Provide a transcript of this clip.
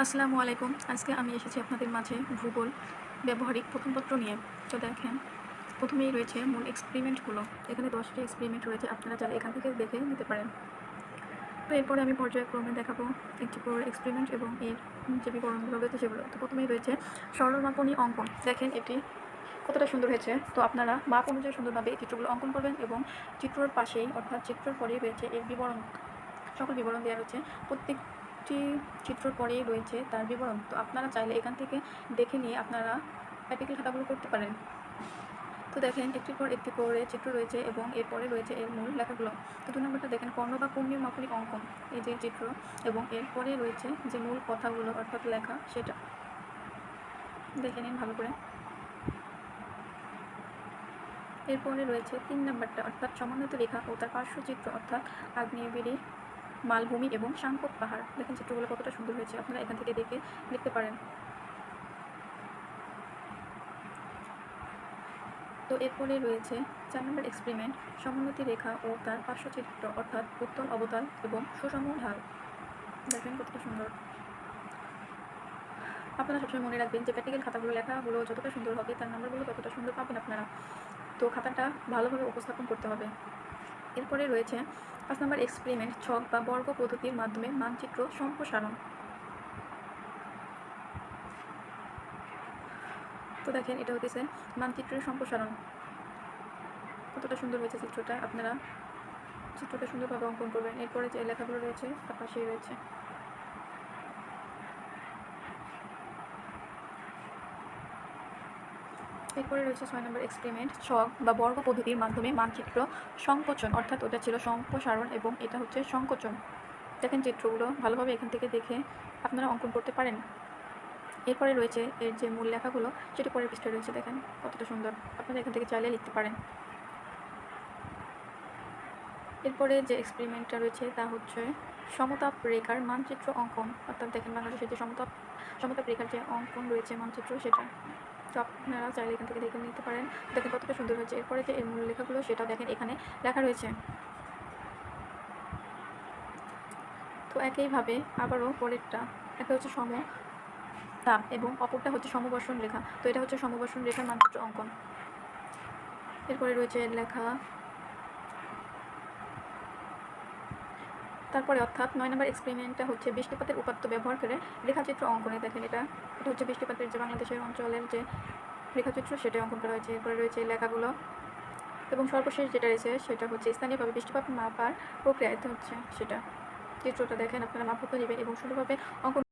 আসসালামু আলাইকুম। আজকে আমি এসেছি আপনাদের মাঝে ভূগোল ব্যবহারিক প্রথমপত্র নিয়ে। তো দেখেন, প্রথমেই রয়েছে মূল এক্সপেরিমেন্টগুলো। এখানে 10টি এক্সপেরিমেন্ট রয়েছে, আপনারা চাইলে এখান থেকে দেখে নিতে পারেন। তো এরপরে আমি পর্যায়ক্রমে দেখাবো একটি করে এক্সপেরিমেন্ট এবং এর যে বিবরণগুলো রয়েছে সেগুলো। তো প্রথমেই রয়েছে সরলমাপনী অঙ্কন। দেখেন এটি কতটা সুন্দর হয়েছে। তো আপনারা মাপ অনুযায়ী সুন্দরভাবে এই চিত্রগুলো অঙ্কন করবেন এবং চিত্রর পাশেই অর্থাৎ চিত্রর পরেই রয়েছে এর বিবরণ, সকল বিবরণ দেওয়া রয়েছে। প্রত্যেকটি চিত্রর পরেই রয়েছে তার বিবরণ। তো আপনারা চাইলে এখান থেকে দেখে নিয়ে আপনারা প্র্যাকটিক্যাল খাতাগুলো করতে পারেন। তো দেখেন একটির পর একটি করে চিত্র রয়েছে এবং এরপরে রয়েছে এর মূল লেখাগুলো। তো 2 নম্বরটা দেখেন কর্ণ বা কুণ্ডির মাফিক অঙ্কন। এই যে চিত্র এবং এরপরে রয়েছে যে মূল কথাগুলো অর্থাৎ লেখা, সেটা দেখে নিন ভালো করে। এরপরে রয়েছে 3 নম্বরটা অর্থাৎ সমন্বিত রেখা ও তার পার্শ্বচিত্র অর্থাৎ আগ্নেয়গিরি, মালভূমি এবং সাংকোপ পাহাড়। দেখেন চিত্রগুলো কতটা সুন্দর হয়েছে, আপনারা এখান থেকে দেখে লিখতে পারেন। তো এরপরে রয়েছে 4 নম্বর এক্সপেরিমেন্ট সমোন্নতি রেখা ও তার পার্শ্বচিত্র অর্থাৎ উত্তল অবতল এবং সুষম ঢাল। দেখেন কতটা সুন্দর। আপনারা সবসময় মনে রাখবেন যে প্র্যাকটিক্যাল খাতাগুলো লেখাগুলো যতটা সুন্দর হবে তার নাম্বারগুলো ততটা সুন্দর পাবেন আপনারা। তো খাতাটা ভালোভাবে উপস্থাপন করতে হবে। এরপরে রয়েছে 5 নম্বর এক্সপেরিমেন্ট ছক বা বর্গ পদ্ধতির মাধ্যমে মানচিত্র সম্প্রসারণ। তো দেখেন এটা হতেছে মানচিত্রের সম্প্রসারণ। কতটা সুন্দর হয়েছে চিত্রটা, আপনারা চিত্রটা সুন্দরভাবে অঙ্কন করবেন। এরপরে যে লেখাগুলো রয়েছে তার পাশেই রয়েছে। এরপরে রয়েছে 6 নম্বর এক্সপেরিমেন্ট ছক বা বর্গ পদ্ধতির মাধ্যমে মানচিত্র সংকোচন, অর্থাৎ ওটা ছিল সম্প্রসারণ এবং এটা হচ্ছে সংকোচন। দেখেন চিত্রগুলো ভালোভাবে এখান থেকে দেখে আপনারা অঙ্কন করতে পারেন। এরপরে রয়েছে এর যে মূল লেখাগুলো, সেটি পরের পৃষ্ঠায় রয়েছে। দেখেন কতটা সুন্দর, আপনারা এখান থেকে চাইলে লিখতে পারেন। এরপরে যে এক্সপেরিমেন্টটা রয়েছে তা হচ্ছে সমতাপ রেখার মানচিত্র অঙ্কন, অর্থাৎ দেখেন বাংলাদেশের যে সমতাপ রেখার যে অঙ্কন রয়েছে মানচিত্র, সেটা। তো আপনারা চাইলে এখান থেকে দেখে নিতে পারেন। দেখেন কতটা সুন্দর হয়েছে। এরপরে যে এর মূল লেখাগুলো সেটাও দেখেন এখানে লেখা রয়েছে। তো একইভাবে আবারও পরেরটা, একটা হচ্ছে সমতাপ এবং অপরটা হচ্ছে সমবর্ষণ রেখা। তো এটা হচ্ছে সমবর্ষণ রেখার মানচিত্র অঙ্কন। এরপরে রয়েছে এর লেখা। তারপরে অর্থাৎ 9 নম্বর এক্সপেরিমেন্টটা হচ্ছে বৃষ্টিপাতের উপাত্ত ব্যবহার করে রেখাচিত্র অঙ্কনে। দেখেন এটা হচ্ছে বৃষ্টিপাতের যে বাংলাদেশের অঞ্চলের যে রেখাচিত্র, সেটা অঙ্কন করা হয়েছে। এরপরে রয়েছে লেখাগুলো এবং সর্বশেষ যেটা রয়েছে সেটা হচ্ছে স্থানীয়ভাবে বৃষ্টিপাত মাপার প্রক্রিয়া। এটা হচ্ছে সেটা। চিত্রটা দেখেন, আপনারা মাপটা নেবেন এবং সুন্দরভাবে অঙ্কন